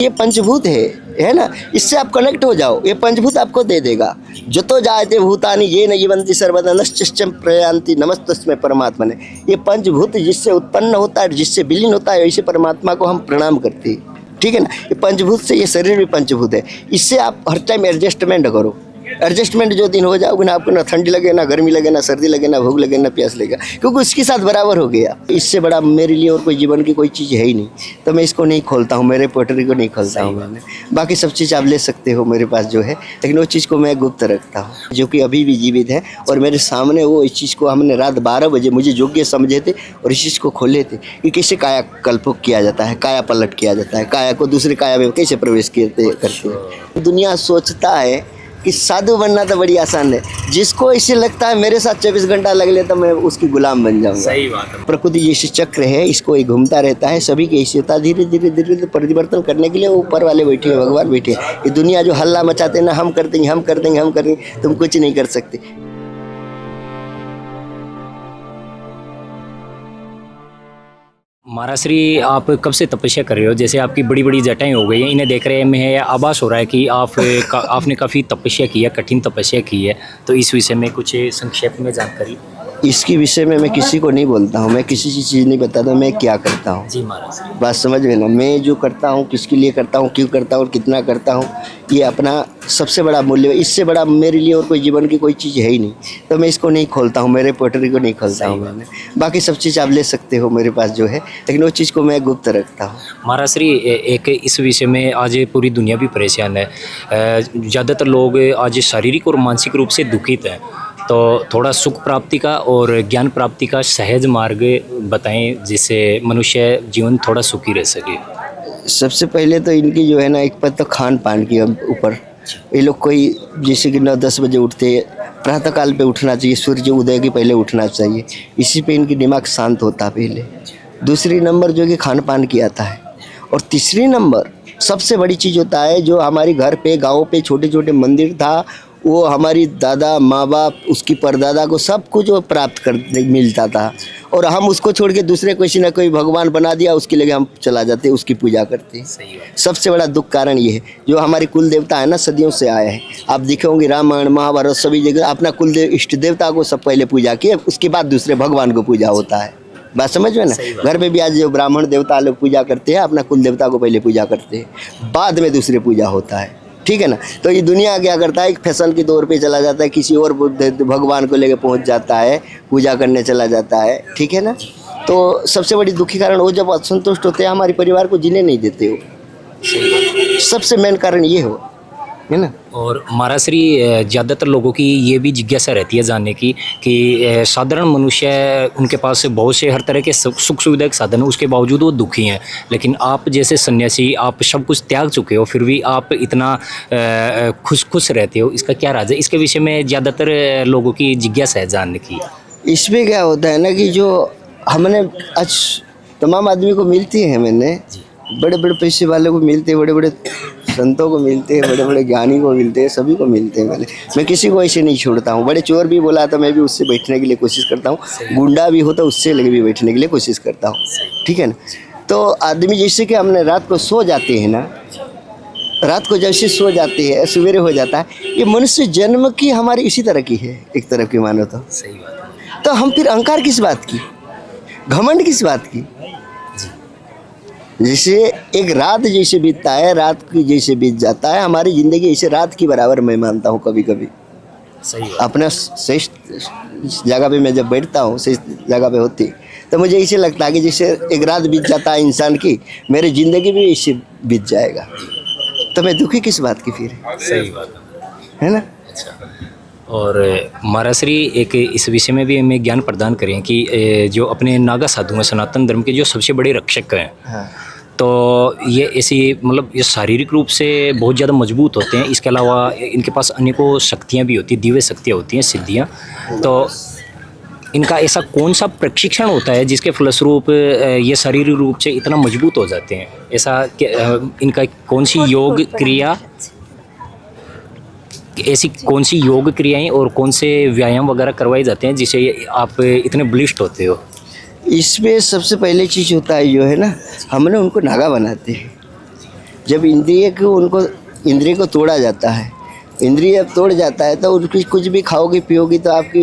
ये पंचभूत है ना। इससे आप कनेक्ट हो जाओ, ये पंचभूत आपको दे देगा। जतो जायते भूतानि ये न जीवंति सर्वदा नश्चिश्चम प्रयान्ति नमस्तस्मै परमात्मा ने। ये पंचभूत जिससे उत्पन्न होता है, जिससे विलीन होता है, वैसे परमात्मा को हम प्रणाम करते हैं। ठीक है ना। ये पंचभूत से ये शरीर भी पंचभूत है। इससे आप हर टाइम एडजस्टमेंट करो। एडजस्टमेंट जो दिन हो जाओगे ना, आपको ना ठंडी लगे, ना गर्मी लगे, ना सर्दी लगे, ना भूख लगे, ना प्यास लगे, क्योंकि उसके साथ बराबर हो गया। इससे बड़ा मेरे लिए और कोई जीवन की कोई चीज़ है ही नहीं। तो मैं इसको नहीं खोलता हूँ, मेरे पोटरी को नहीं खोलता हूँ मैंने। बाकी सब चीज़ आप ले सकते हो मेरे पास जो है, लेकिन वो चीज़ को मैं गुप्त रखता हूँ, जो कि अभी भी जीवित है। और मेरे सामने वो इस चीज़ को हमने रात 12 बजे मुझे योग्य समझे थे और इस चीज़ को खोले थे कि कैसे काया कल्प किया जाता है, काया पलट किया जाता है, काया को दूसरे काया में कैसे प्रवेश करते हैं। दुनिया सोचता है कि साधु बनना तो बड़ी आसान है। जिसको इसे लगता है मेरे साथ 24 घंटा लग ले तो मैं उसकी गुलाम बन जाऊंगा। सही बात है। प्रकृति जैसे चक्र है, इसको ये घूमता रहता है, सभी के ऐसे होता है। धीरे धीरे धीरे धीरे परिवर्तन करने के लिए ऊपर वाले बैठे हैं, भगवान बैठे हैं। ये दुनिया जो हल्ला मचाते हैं ना, हम कर देंगे, हम कर देंगे, हम कर देंगे, तुम कुछ नहीं कर सकते। महाराज श्री, आप कब से तपस्या कर रहे हो? जैसे आपकी बड़ी बड़ी जटाएं हो गई हैं, इन्हें देख रहे हैं आभास हो रहा है कि आपने काफ़ी तपस्या की है, कठिन तपस्या की है। तो इस विषय में कुछ संक्षेप में जानकारी। इसके विषय में मैं किसी को नहीं बोलता हूँ, मैं किसी चीज़ नहीं बताता मैं क्या करता हूँ। जी महाराज। बात समझ में ना, मैं जो करता हूँ किसके लिए करता हूँ, क्यों करता हूँ और कितना करता हूँ, ये अपना सबसे बड़ा मूल्य है। इससे बड़ा मेरे लिए और कोई जीवन की कोई चीज़ है ही नहीं। तो मैं इसको नहीं खोलता हूँ, मेरे पोटरी को नहीं खोलता हूँ मैंने। बाकी सब चीज़ आप ले सकते हो मेरे पास जो है, लेकिन वो चीज़ को मैं गुप्त रखता हूँ। महाराज श्री, एक इस विषय में आज पूरी दुनिया भी परेशान है। ज़्यादातर लोग आज शारीरिक और मानसिक रूप से दुखित हैं। तो थोड़ा सुख प्राप्ति का और ज्ञान प्राप्ति का सहज मार्ग बताएं, जिससे मनुष्य जीवन थोड़ा सुखी रह सके। सबसे पहले तो इनकी जो है ना, एक पर तो खान पान की ऊपर ये लोग कोई जैसे कि 9-10 बजे उठते, प्रातः काल पे उठना चाहिए, सूर्य उदय के पहले उठना चाहिए। इसी पे इनकी दिमाग शांत होता है पहले। दूसरी नंबर जो कि खान पान की आता है। और तीसरी नंबर सबसे बड़ी चीज़ होता है, जो हमारे घर पे गाँव पे छोटे छोटे मंदिर था, वो हमारी दादा माँ बाप उसकी परदादा को सब कुछ वो प्राप्त करने मिलता था। और हम उसको छोड़ के दूसरे किसी ना कोई भगवान बना दिया, उसके लिए हम चला जाते, उसकी पूजा करते। सबसे बड़ा दुख कारण ये है। जो हमारे कुल देवता है ना, सदियों से आया है। आप दिखेंगे रामायण महाभारत सभी जगह अपना कुल इष्ट देवता को सब पहले पूजा किए, उसके बाद दूसरे भगवान को पूजा होता है। बात समझ में ना। घर में भी आज जो ब्राह्मण देवता लोग पूजा करते हैं, अपना कुल देवता को पहले पूजा करते हैं, बाद में दूसरे पूजा होता है। ठीक है ना। तो ये दुनिया क्या करता है, एक फैशन के दौर पे चला जाता है, किसी और भगवान को लेके पहुंच जाता है, पूजा करने चला जाता है। ठीक है ना। तो सबसे बड़ी दुखी कारण वो जब असंतुष्ट होते हैं, हमारे परिवार को जीने नहीं देते हो। सबसे मेन कारण ये हो, है ना। और महाराज श्री, ज़्यादातर लोगों की ये भी जिज्ञासा रहती है जानने की कि साधारण मनुष्य, उनके पास बहुत से हर तरह के सुख सुविधा के साधन हैं, उसके बावजूद वो दुखी हैं। लेकिन आप जैसे सन्यासी, आप सब कुछ त्याग चुके हो, फिर भी आप इतना खुश रहते हो। इसका क्या राज है? इसके विषय में ज़्यादातर लोगों की जिज्ञासा है जानने की। इसमें क्या होता है ना, कि जो हमने आज तमाम आदमी को मिलती है, मैंने बड़े बड़े पैसे वाले को मिलते हैं, बड़े बड़े संतों को मिलते हैं, बड़े बड़े ज्ञानी को मिलते हैं, सभी को मिलते हैं। मैं किसी को ऐसे नहीं छोड़ता हूँ। बड़े चोर भी बोला तो मैं भी उससे बैठने के लिए कोशिश करता हूँ, गुंडा भी हो तो उससे लगे भी बैठने के लिए कोशिश करता हूँ। ठीक है ना। तो आदमी जैसे कि हमने रात को सो जाते हैं ना, रात को जैसे सो जाते हैं, सवेरे हो जाता है। ये मनुष्य जन्म की हमारी इसी तरह की है, एक तरफ की मानो तो। सही बात है। तो हम फिर अहंकार किस बात की, घमंड किस बात की। जैसे एक रात जैसे बीतता है, रात की जैसे बीत जाता है, हमारी ज़िंदगी ऐसे रात की बराबर मैं मानता हूँ कभी कभी। सही अपना सही जगह पे मैं जब बैठता हूँ, सही जगह पे होती, तो मुझे ऐसे लगता है कि जैसे एक रात बीत जाता है इंसान की, मेरी ज़िंदगी भी ऐसे बीत जाएगा। तो मैं दुखी किस बात की फिर। सही बात है ना। अच्छा। और महाराज श्री, एक इस विषय में भी हमें ज्ञान प्रदान करें कि जो अपने नागा साधु हैं, सनातन धर्म के जो सबसे बड़े रक्षक हैं। हाँ। तो ये ऐसी मतलब ये शारीरिक रूप से बहुत ज़्यादा मजबूत होते हैं। इसके अलावा इनके पास अनेकों शक्तियाँ भी होती हैं, दिव्य शक्तियाँ होती हैं, सिद्धियाँ। तो इनका ऐसा कौन सा प्रशिक्षण होता है जिसके फलस्वरूप ये शारीरिक रूप से इतना मजबूत हो जाते हैं? ऐसा इनका कौन सी योग क्रिया, ऐसी कौन सी योग क्रियाएं और कौन से व्यायाम वगैरह करवाए जाते हैं जिससे आप इतने बलिष्ठ होते हो? इसमें सबसे पहले चीज़ होता है जो है ना, हमने उनको नागा बनाते हैं। जब इंद्रिय को तोड़ा जाता है, इंद्रिय जब तोड़ जाता है तो उसकी कुछ भी खाओगे पियोगे तो आपकी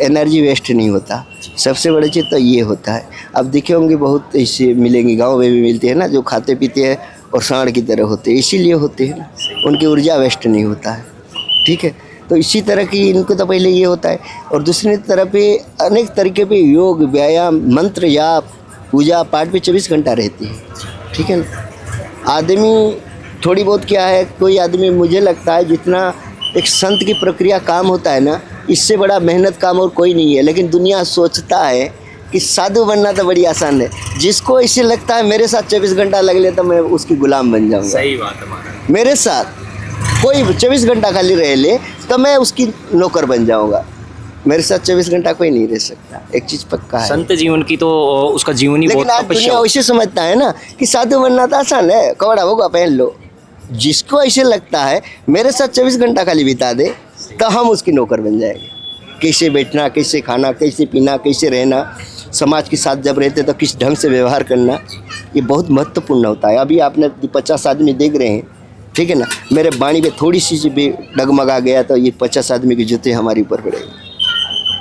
एनर्जी वेस्ट नहीं होता। सबसे बड़ी चीज़ तो ये होता है। अब देखे होंगे बहुत ऐसे मिलेंगे, गांव में भी मिलते हैं ना, जो खाते पीते हैं और सांड की तरह होते हैं, इसीलिए होते हैं ना, उनकी ऊर्जा वेस्ट नहीं होता है। ठीक है, तो इसी तरह की इनको तो पहले ये होता है। और दूसरी तरफ पे अनेक तरीके पे योग, व्यायाम, मंत्र जाप, पूजा पाठ पे 24 घंटा रहती है। ठीक है ना, आदमी थोड़ी बहुत क्या है, कोई आदमी मुझे लगता है जितना एक संत की प्रक्रिया काम होता है ना, इससे बड़ा मेहनत काम और कोई नहीं है। लेकिन दुनिया सोचता है कि साधु बनना तो बड़ी आसान है। जिसको इसे लगता है मेरे साथ 24 घंटा लग ले तो मैं उसकी गुलाम बन जाऊंगा। सही बात है महाराज। मेरे साथ कोई 24 घंटा खाली रह ले तो मैं उसकी नौकर बन जाऊंगा। मेरे साथ 24 घंटा कोई नहीं रह सकता, एक चीज़ पक्का है। संत जीवन की तो उसका जीवन ही लेकिन बहुत आज तपस्या दुनिया वैसे समझता है ना कि साधु बनना तो आसान है, कपड़ा होगा पहन लो। जिसको ऐसे लगता है मेरे साथ 24 घंटा खाली बिता दे तो हम उसकी नौकर बन जाएंगे। कैसे बैठना, कैसे खाना, कैसे पीना, कैसे रहना, समाज के साथ जब रहते तो किस ढंग से व्यवहार करना, ये बहुत महत्वपूर्ण होता है। अभी आपने 50 आदमी देख रहे हैं, ठीक है ना, मेरे बाणी पे थोड़ी सी भी डगमगा गया तो ये 50 आदमी के जूते हमारे ऊपर पड़ेंगे।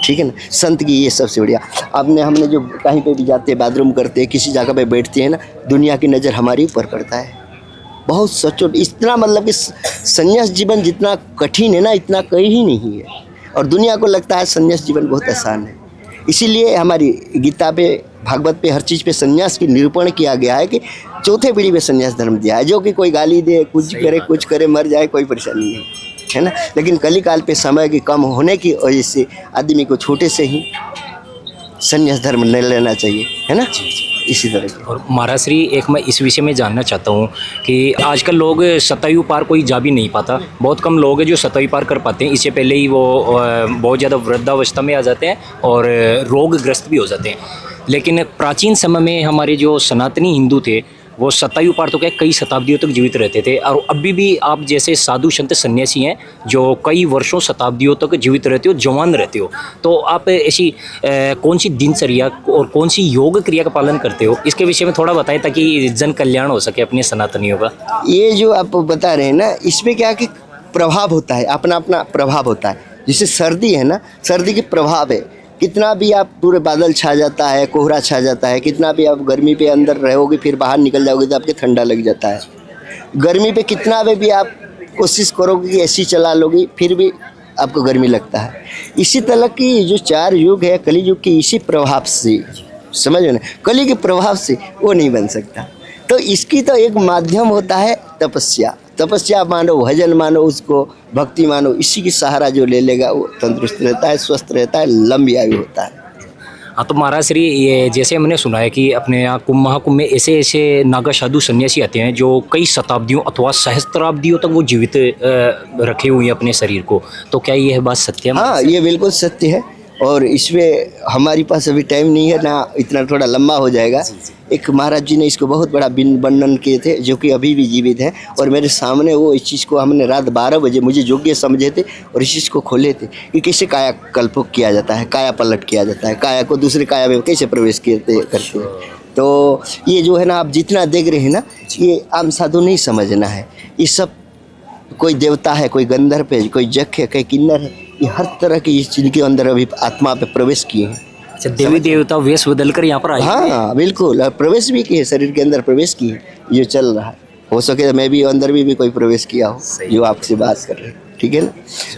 ठीक है ना, संत की ये सबसे बढ़िया। हमने जो कहीं पे भी जाते हैं, बाथरूम करते हैं, किसी जगह पे बैठते हैं ना, दुनिया की नज़र हमारे ऊपर पड़ता है। बहुत सचोट, इतना मतलब कि संन्यास जीवन जितना कठिन है ना, इतना कहीं नहीं है। और दुनिया को लगता है संन्यास जीवन बहुत आसान है। इसीलिए हमारी गीता पे, भागवत पे, हर चीज़ पे संन्यास की निरूपण किया गया है कि चौथे पीढ़ी में संन्यास धर्म दिया है। जो कि कोई गाली दे, कुछ करे, मर जाए, कोई परेशानी नहीं है ना। लेकिन कलिकाल पे समय की कम होने की वजह से आदमी को छोटे से ही संन्यास धर्म ले लेना चाहिए, है ना। इसी तरह की। और महाराज श्री, एक मैं इस विषय में जानना चाहता हूँ कि आजकल लोग सतयु पार कोई जा भी नहीं पाता। बहुत कम लोग हैं जो सतयु पार कर पाते हैं। इससे पहले ही वो बहुत ज़्यादा वृद्धावस्था में आ जाते हैं और रोगग्रस्त भी हो जाते हैं। लेकिन प्राचीन समय में हमारे जो सनातनी हिंदू थे वो सतयु पार तो क्या कई शताब्दियों तक जीवित रहते थे। और अभी भी आप जैसे साधु संत सन्यासी हैं जो कई वर्षों शताब्दियों तक जीवित रहते हो, जवान रहते हो, तो आप ऐसी कौन सी दिनचर्या और कौन सी योग क्रिया का पालन करते हो, इसके विषय में थोड़ा बताएं ताकि जन कल्याण हो सके अपने सनातनियों का। ये जो आप बता रहे हैं ना, इसमें क्या कि प्रभाव होता है, अपना अपना प्रभाव होता है। जैसे सर्दी है ना, सर्दी के प्रभाव है। कितना भी आप पूरे बादल छा जाता है, कोहरा छा जाता है, कितना भी आप गर्मी पे अंदर रहोगे, फिर बाहर निकल जाओगे तो आपके ठंडा लग जाता है। गर्मी पे कितना भी आप कोशिश करोगे कि एसी चला लोगे, फिर भी आपको गर्मी लगता है। इसी तरह की जो 4 युग है कली युग की, इसी प्रभाव से, समझ में ना, कली के प्रभाव से वो नहीं बन सकता। तो इसकी तो एक माध्यम होता है तपस्या। तपस्या मानो, भजन मानो, उसको भक्ति मानो, इसी की सहारा जो ले लेगा वो तंदुरुस्त रहता है, स्वस्थ रहता है, लंबी आयु होता है। हाँ, तो महाराज श्री, ये जैसे हमने सुना है कि अपने यहाँ महाकुंभ में ऐसे ऐसे नागा साधु सन्यासी आते हैं जो कई शताब्दियों अथवा सहस्त्राब्दियों तक वो जीवित रखे हुए हैं अपने शरीर को, तो क्या यह बात सत्य है? हाँ, ये बिल्कुल सत्य है। और इसमें हमारे पास अभी टाइम नहीं है ना, इतना थोड़ा लंबा हो जाएगा। एक महाराज जी ने इसको बहुत बड़ा वर्णन किए थे, जो कि अभी भी जीवित हैं। और मेरे सामने वो इस चीज़ को, हमने रात 12 बजे मुझे योग्य समझे थे और इस चीज़ को खोले थे कि कैसे काया कल्प किया जाता है, काया पलट किया जाता है, काया को दूसरे काया में कैसे प्रवेश करते हैं। तो ये जो है ना, आप जितना देख रहे हैं ना, ये आम साधु नहीं समझना है। ये सब कोई देवता है, कोई गंधर्व है, कोई जख है, कोई किन्नर है, ये हर तरह की इस चीज़ के अंदर अभी आत्मा पे प्रवेश किए हैं। अच्छा, देवी देवता वेश बदल कर यहाँ पर आए? हाँ बिल्कुल, और प्रवेश भी किए, शरीर के अंदर प्रवेश किए। ये चल रहा है, हो सके तो मैं भी अंदर भी कोई प्रवेश किया हो जो आपसे बात कर रहे हैं, ठीक है ना।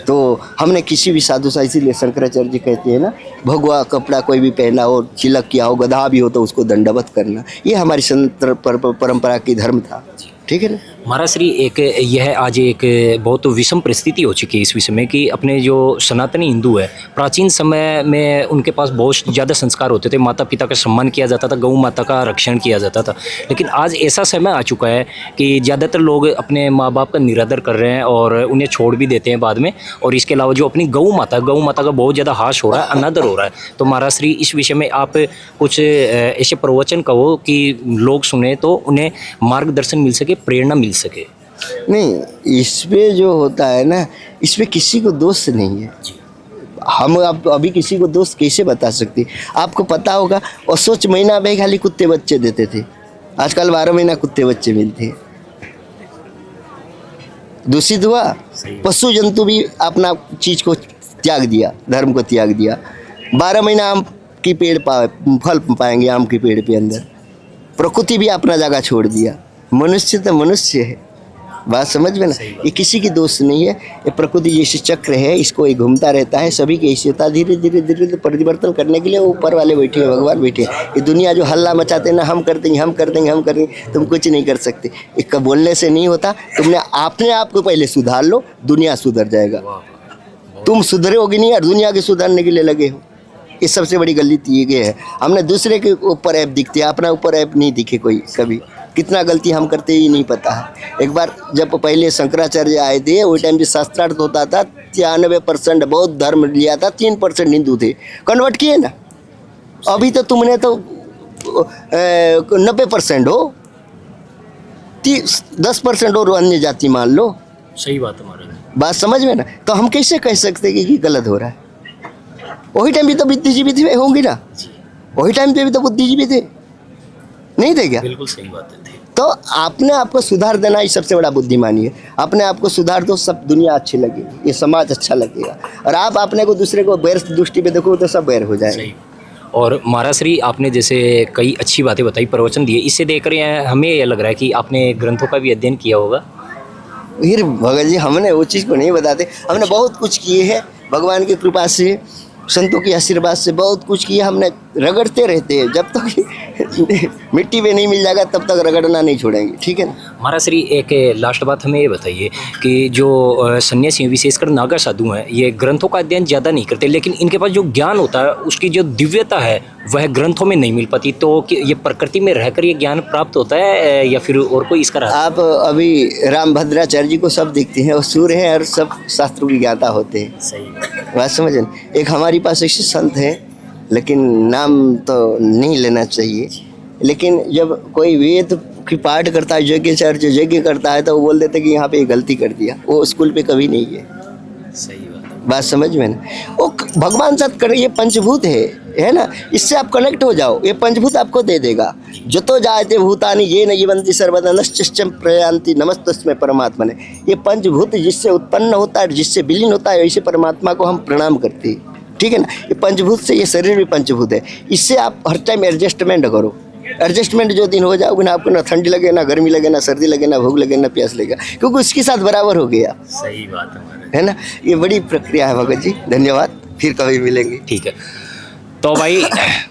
तो हमने किसी भी साधु सा, इसीलिए शंकराचार्य जी कहते हैं ना, भगवा कपड़ा कोई भी पहना हो, तिलक किया हो, गधा भी हो तो उसको दंडवत करना, ये हमारी संत परंपरा की धर्म था, ठीक है ना। महाराज श्री, एक यह आज एक बहुत विषम परिस्थिति हो चुकी है इस विषय में कि अपने जो सनातनी हिंदू है, प्राचीन समय में उनके पास बहुत ज़्यादा संस्कार होते थे, माता पिता का सम्मान किया जाता था, गौ माता का रक्षण किया जाता था। लेकिन आज ऐसा समय आ चुका है कि ज़्यादातर लोग अपने माँ बाप का निरादर कर रहे हैं और उन्हें छोड़ भी देते हैं बाद में। और इसके अलावा जो अपनी गौ माता का बहुत ज़्यादा हाश हो रहा है, अनादर हो रहा है। तो महाराज श्री, इस विषय में आप कुछ ऐसे प्रवचन कहो कि लोग सुने तो उन्हें मार्गदर्शन मिल सके, प्रेरणा मिल सके। नहीं, इसमें जो होता है ना, इसमें किसी को दोष नहीं है। हम आप अभी किसी को दोष कैसे बता सकते? आपको पता होगा, और सोच महीना में खाली कुत्ते बच्चे देते थे, आजकल 12 महीना कुत्ते बच्चे मिलते हैं। दूषित हुआ, पशु जंतु भी अपना चीज को त्याग दिया, धर्म को त्याग दिया। 12 महीना आम की पेड़ फल पाएंगे आम के पेड़ पे अंदर। प्रकृति भी अपना जगह छोड़ दिया। मनुष्य तो मनुष्य है, बात समझ में ना। ये किसी की दोष नहीं है, ये प्रकृति जैसे चक्र है, इसको ये घूमता रहता है। सभी की ऐसी होता है, धीरे धीरे धीरे धीरे परिवर्तन करने के लिए ऊपर वाले बैठे हैं, भगवान बैठे हैं। ये दुनिया जो हल्ला मचाते हैं ना, हम कर देंगे हम कर देंगे हम कर देंगे, तुम कुछ नहीं कर सकते। इसका बोलने से नहीं होता, तुमने अपने आप को पहले सुधार लो, दुनिया सुधर जाएगा। तुम सुधरोगे नहीं और दुनिया के सुधारने के लिए लगे हो, ये सबसे बड़ी गलती ये है। हमने दूसरे के ऊपर ऐप दिखते हैं, अपना ऊपर ऐप नहीं दिखे कोई कभी। कितना गलती हम करते ही नहीं पता है। एक बार जब पहले शंकराचार्य आए थे, वो टाइम जो शास्त्रार्थ होता था, 93% बौद्ध धर्म लिया था, 3% हिंदू थे, कन्वर्ट किए ना। अभी तो तुमने तो 90% हो, 10% और अन्य जाति मान लो। सही बात है महाराज। बात समझ में ना। तो हम कैसे कह सकते कि गलत हो रहा है? वही टाइम भी तो बुद्धिजीवी थे होंगे ना, वही टाइम पे भी तो बुद्धिजीवी थे, नहीं थे क्या? बिल्कुल सही बात है। तो अपने आप को सुधार देना ही सबसे बड़ा बुद्धिमानी है। अपने आप को सुधार दो, सब दुनिया अच्छी लगेगी, ये समाज अच्छा लगेगा। और आप अपने को दूसरे को बैर दृष्टि पे देखो तो सब बैर हो जाएगा। और महाराज श्री, आपने जैसे कई अच्छी बातें बताई, प्रवचन दिए, इससे देखकर हमें यह लग रहा है कि आपने ग्रंथों का भी अध्ययन किया होगा। फिर भगत जी हमने वो चीज़ को नहीं बताते, हमने बहुत कुछ किए हैं भगवान की कृपा से, संतों के आशीर्वाद से बहुत कुछ किया। हमने रगड़ते रहते हैं, जब तक मिट्टी में नहीं मिल जाएगा तब तक रगड़ना नहीं छोड़ेंगे, ठीक है ना। महाराज श्री, एक लास्ट बात हमें ये बताइए कि जो सन्यासी हैं, विशेषकर नागा साधु हैं, ये ग्रंथों का अध्ययन ज़्यादा नहीं करते, लेकिन इनके पास जो ज्ञान होता है, उसकी जो दिव्यता है वह ग्रंथों में नहीं मिल पाती। तो ये प्रकृति में रहकर ये ज्ञान प्राप्त होता है या फिर और कोई इसका रहता है? आप अभी रामभद्राचार्य जी को सब दिखते हैं, वो सूर्य हैं और सब शास्त्रों की ज्ञाता होते हैं। सही बात समझे। एक हमारे पास ऐसे संत हैं, लेकिन नाम तो नहीं लेना चाहिए, लेकिन जब कोई वेद की पाठ करता है, यज्ञाचार्य यज्ञ करता है, तो वो बोल देते कि यहाँ पे गलती कर दिया, वो स्कूल पे कभी नहीं है। सही बात समझ में ना। वो भगवान साथ करे, ये पंचभूत है ना, इससे आप कनेक्ट हो जाओ, ये पंचभूत आपको दे देगा। जतो जायते भूतानि ये न जीवंति सर्वदा नश्चिश्चम प्रयान्ति नमस्तस्मै परमात्मा ने। ये पंचभूत जिससे उत्पन्न होता है, जिससे विलीन होता है, ऐसे परमात्मा को हम प्रणाम करते हैं, ठीक है ना। ये पंचभूत से, ये शरीर भी पंचभूत है, इससे आप हर टाइम एडजस्टमेंट करो। एडजस्टमेंट जो दिन हो जाओगे ना, आपको ना ठंडी लगे, ना गर्मी लगे, ना सर्दी लगे, ना भूख लगे, ना प्यास लगेगा, क्योंकि उसके साथ बराबर हो गया। सही बात है ना। ये बड़ी प्रक्रिया है भगत जी, धन्यवाद, फिर कभी मिलेंगे। ठीक है। तो भाई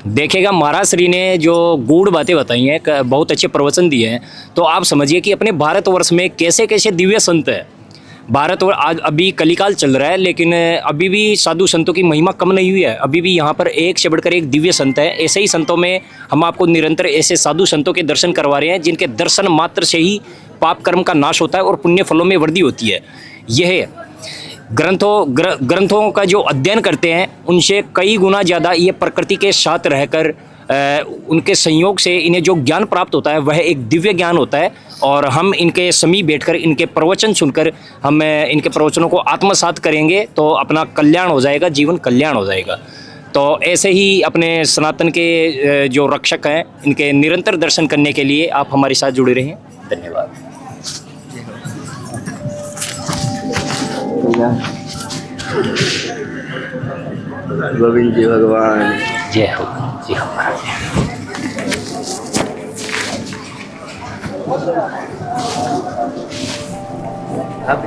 देखिएगा, महाराज श्री ने जो गूढ़ बातें बताई हैं, बहुत अच्छे प्रवचन दिए हैं। तो आप समझिए कि अपने भारतवर्ष में कैसे कैसे दिव्य संत है। भारत और आज अभी कलिकाल चल रहा है, लेकिन अभी भी साधु संतों की महिमा कम नहीं हुई है। अभी भी यहाँ पर एक से बढ़कर एक दिव्य संत है। ऐसे ही संतों में हम आपको निरंतर ऐसे साधु संतों के दर्शन करवा रहे हैं, जिनके दर्शन मात्र से ही पाप कर्म का नाश होता है और पुण्य फलों में वृद्धि होती है। यह ग्रंथों का जो अध्ययन करते हैं, उनसे कई गुना ज़्यादा ये प्रकृति के साथ रहकर उनके संयोग से इन्हें जो ज्ञान प्राप्त होता है वह एक दिव्य ज्ञान होता है। और हम इनके समीप बैठकर इनके प्रवचन सुनकर हम इनके प्रवचनों को आत्मसात करेंगे तो अपना कल्याण हो जाएगा, जीवन कल्याण हो जाएगा। तो ऐसे ही अपने सनातन के जो रक्षक हैं, इनके निरंतर दर्शन करने के लिए आप हमारे साथ जुड़े रहें। धन्यवाद। गोविंद जी भगवान, जय हो, जय हो महाराज। आप